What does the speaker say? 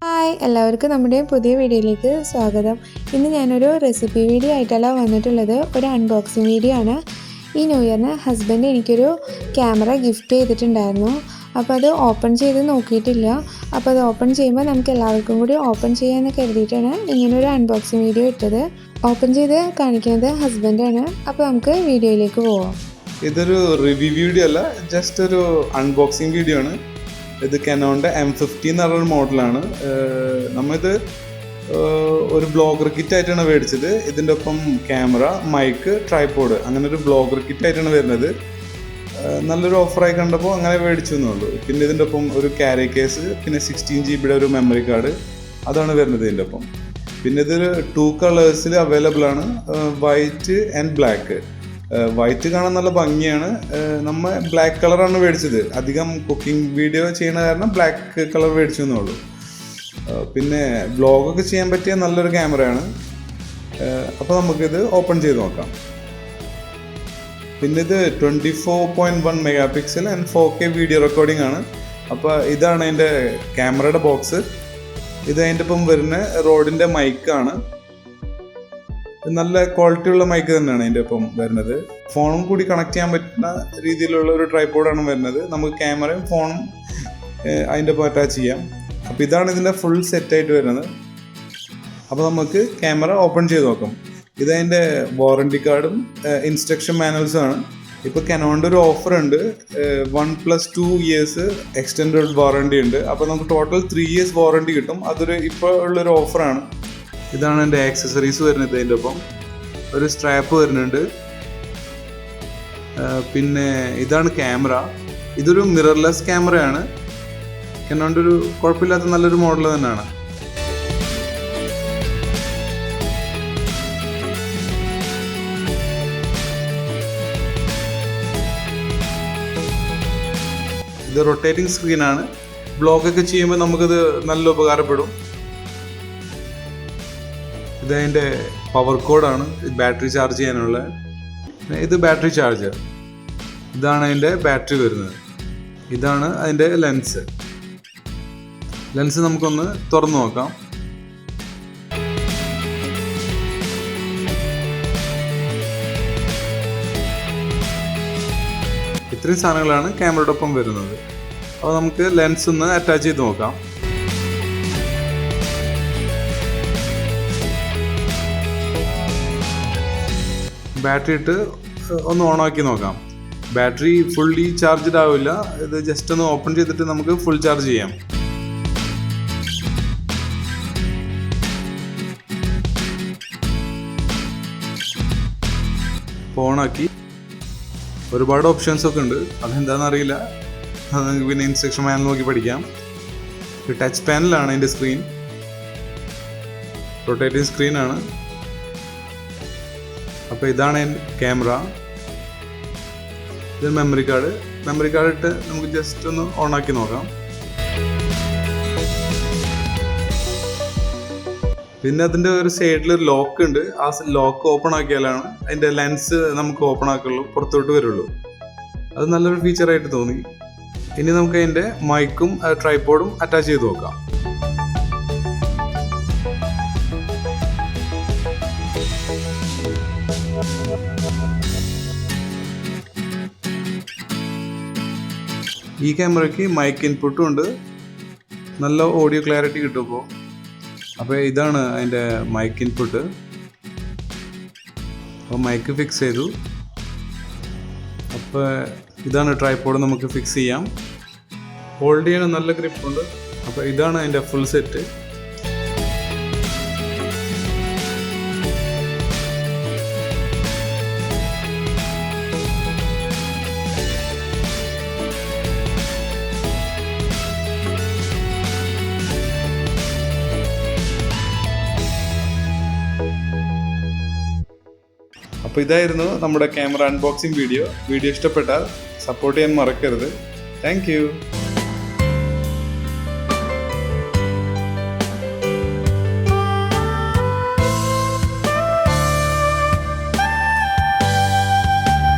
Hi, എല്ലാവർക്കും നമ്മുടെ പുതിയ വീഡിയോയിലേക്ക് സ്വാഗതം. ഇന്ന് ഞാനൊരു റെസിപ്പി വീഡിയോ ആയിട്ടല്ല വന്നിട്ടുള്ളത്, ഒരു അൺബോക്സിങ് വീഡിയോ ആണ്. ഈ ന്യൂ ഇയറിന് ഹസ്ബൻഡ് എനിക്കൊരു ക്യാമറ ഗിഫ്റ്റ് ചെയ്തിട്ടുണ്ടായിരുന്നു. അപ്പോൾ അത് ഓപ്പൺ ചെയ്ത് നോക്കിയിട്ടില്ല. അപ്പോൾ അത് ഓപ്പൺ ചെയ്യുമ്പോൾ നമുക്ക് എല്ലാവർക്കും കൂടി ഓപ്പൺ ചെയ്യാമെന്ന് കരുതിയിട്ടാണ് ഇങ്ങനൊരു അൺബോക്സിങ് വീഡിയോ ഇട്ടത്. ഓപ്പൺ ചെയ്ത് കാണിക്കുന്നത് ഹസ്ബൻഡാണ്. അപ്പോൾ നമുക്ക് വീഡിയോയിലേക്ക് പോവാം. ഇതൊരു റിവ്യൂ വീഡിയോ അല്ല, ജസ്റ്റ് ഒരു അൺബോക്സിങ് വീഡിയോ ആണ്. ഇത് കനോണിൻ്റെ M50 എന്ന് പറഞ്ഞൊരു മോഡലാണ്. നമ്മളിത് ഒരു ബ്ലോഗർ കിറ്റ് ആയിട്ടാണ് മേടിച്ചത്. ഇതിൻ്റെ ഒപ്പം ക്യാമറ, മൈക്ക്, ട്രൈപോഡ്, അങ്ങനെ ഒരു ബ്ലോഗർ കിറ്റ് ആയിട്ടാണ് വരുന്നത്. നല്ലൊരു ഓഫറായി കണ്ടപ്പോൾ അങ്ങനെ മേടിച്ചു എന്നുള്ളൂ. പിന്നെ ഇതിൻ്റെ ഒപ്പം ഒരു ക്യാരി കേസ്, പിന്നെ 16 GB ഒരു മെമ്മറി കാർഡ്, അതാണ് വരുന്നത് ഇതിൻ്റെ ഒപ്പം. പിന്നെ ഇതൊരു 2 കളേഴ്സിൽ അവൈലബിൾ ആണ്, വൈറ്റ് ആൻഡ് ബ്ലാക്ക്. വൈറ്റ് കാണാൻ നല്ല ഭംഗിയാണ്. നമ്മൾ ബ്ലാക്ക് കളറാണ് മേടിച്ചത്. അധികം കുക്കിംഗ് വീഡിയോ ചെയ്യുന്ന കാരണം ബ്ലാക്ക് കളർ മേടിച്ചു എന്നുള്ളൂ. പിന്നെ വ്ളോഗൊക്കെ ചെയ്യാൻ പറ്റിയ നല്ലൊരു ക്യാമറയാണ്. അപ്പോൾ നമുക്കിത് ഓപ്പൺ ചെയ്ത് നോക്കാം. പിന്നെ ഇത് 24.1 mega pixel and 4K video recording ആണ്. അപ്പോൾ ഇതാണ് അതിൻ്റെ ക്യാമറയുടെ ബോക്സ്. ഇത് അതിൻ്റെ ഒപ്പം വരുന്ന റോഡിൻ്റെ മൈക്കാണ്. നല്ല ക്വാളിറ്റി ഉള്ള മൈക്ക് തന്നെയാണ് അതിൻ്റെ ഒപ്പം വരുന്നത്. ഫോണും കൂടി കണക്ട് ചെയ്യാൻ പറ്റുന്ന രീതിയിലുള്ള ഒരു ട്രൈപോഡാണ് വരുന്നത്. നമുക്ക് ക്യാമറയും ഫോണും അതിൻ്റെ ഒപ്പം അറ്റാച്ച് ചെയ്യാം. അപ്പോൾ ഇതാണ് ഇതിൻ്റെ ഫുൾ സെറ്റായിട്ട് വരുന്നത്. അപ്പോൾ നമുക്ക് ക്യാമറ ഓപ്പൺ ചെയ്ത് നോക്കാം. ഇതതിൻ്റെ വാറണ്ടി കാർഡും ഇൻസ്ട്രക്ഷൻ മാനുവൽസും ആണ്. ഇപ്പോൾ കനോണിൻ്റെ ഒരു ഓഫർ ഉണ്ട്, 1+2 ഇയേഴ്സ് എക്സ്റ്റൻഡഡ് വാറണ്ടി ഉണ്ട്. അപ്പോൾ നമുക്ക് ടോട്ടൽ 3 ഇയേഴ്സ് വാറണ്ടി കിട്ടും. അതൊരു ഇപ്പോൾ ഉള്ളൊരു ഓഫറാണ്. ഇതാണ് എൻ്റെ ആക്സസറീസ് വരുന്നത്. അതിൻ്റെ ഒപ്പം ഒരു സ്ട്രാപ്പ് വരുന്നുണ്ട്. പിന്നെ ഇതാണ് ക്യാമറ. ഇതൊരു മിറർലെസ് ക്യാമറയാണ്. കനോണിൻ്റെ ഒരു കുഴപ്പമില്ലാത്ത നല്ലൊരു മോഡൽ തന്നെയാണ്. ഇത് റൊട്ടേറ്റിംഗ് സ്ക്രീനാണ്. ബ്ലോഗൊക്കെ ചെയ്യുമ്പോൾ നമുക്കിത് നല്ല ഉപകാരപ്പെടും. ഇതതിൻ്റെ പവർ കോഡാണ്, ബാറ്ററി ചാർജ് ചെയ്യാനുള്ള. ഇത് ബാറ്ററി ചാർജർ. ഇതാണ് അതിൻ്റെ ബാറ്ററി വരുന്നത്. ഇതാണ് അതിൻ്റെ ലെൻസ്. നമുക്കൊന്ന് തുറന്നു നോക്കാം. ഇത്രയും സാധനങ്ങളാണ് ക്യാമറയുടെ ഒപ്പം വരുന്നത്. അപ്പോൾ നമുക്ക് ലെൻസ് ഒന്ന് അറ്റാച്ച് ചെയ്ത് നോക്കാം. ബാറ്ററി ഇട്ട് ഒന്ന് ഓണാക്കി നോക്കാം. ബാറ്ററി ഫുള്ളി ചാർജ്ഡ് ആവില്ല. ഇത് ജസ്റ്റ് ഒന്ന് ഓപ്പൺ ചെയ്തിട്ട് നമുക്ക് ഫുൾ ചാർജ് ചെയ്യാം. ഓണാക്കി. ഒരുപാട് ഓപ്ഷൻസ് ഒക്കെ ഉണ്ട്, അതെന്താണെന്ന് അറിയില്ല. അത് നിങ്ങൾക്ക് പിന്നെ ഇൻസ്ട്രക്ഷൻ മാനുവൽ നോക്കി പഠിക്കാം. ടച്ച് പാനലാണ് അതിൻ്റെ സ്ക്രീൻ. റൊട്ടേറ്റിംഗ് സ്ക്രീനാണ്. അപ്പോൾ ഇതാണ് ക്യാമറ. ഇത് മെമ്മറി കാർഡ് ഇട്ട് നമുക്ക് ജസ്റ്റ് ഒന്ന് ഓണാക്കി നോക്കാം. പിന്നെ അതിൻ്റെ ഒരു സൈഡിൽ ലോക്ക് ഉണ്ട്. ആ ലോക്ക് ഓപ്പൺ ആക്കിയാലാണ് അതിൻ്റെ ലെൻസ് നമുക്ക് ഓപ്പൺ ആക്കുള്ളൂ, പുറത്തോട്ട് വരുള്ളൂ. അത് നല്ലൊരു ഫീച്ചറായിട്ട് തോന്നി. ഇനി നമുക്ക് അതിൻ്റെ മൈക്കും ട്രൈപോഡും അറ്റാച്ച് ചെയ്ത് നോക്കാം. ഈ ക്യാമറയ്ക്ക് മൈക്ക് ഇൻപുട്ടും ഉണ്ട്. നല്ല ഓഡിയോ ക്ലാരിറ്റി കിട്ടും. അപ്പോൾ ഇതാണ് അതിൻ്റെ മൈക്ക് ഇൻപുട്ട്. അപ്പോൾ മൈക്ക് ഫിക്സ് ചെയ്തു. അപ്പോൾ ഇതാണ് ട്രൈപോഡ്, നമുക്ക് ഫിക്സ് ചെയ്യാം. ഹോൾഡ് ചെയ്യാൻ നല്ല ഗ്രിപ്പുണ്ട്. അപ്പോൾ ഇതാണ് അതിൻ്റെ ഫുൾ സെറ്റ്. അപ്പോൾ ഇതായിരുന്നു നമ്മുടെ ക്യാമറ അൺബോക്സിംഗ് വീഡിയോ. ഇഷ്ടപ്പെട്ടാൽ സപ്പോർട്ട് ചെയ്യാൻ മറക്കരുത്. Thank you.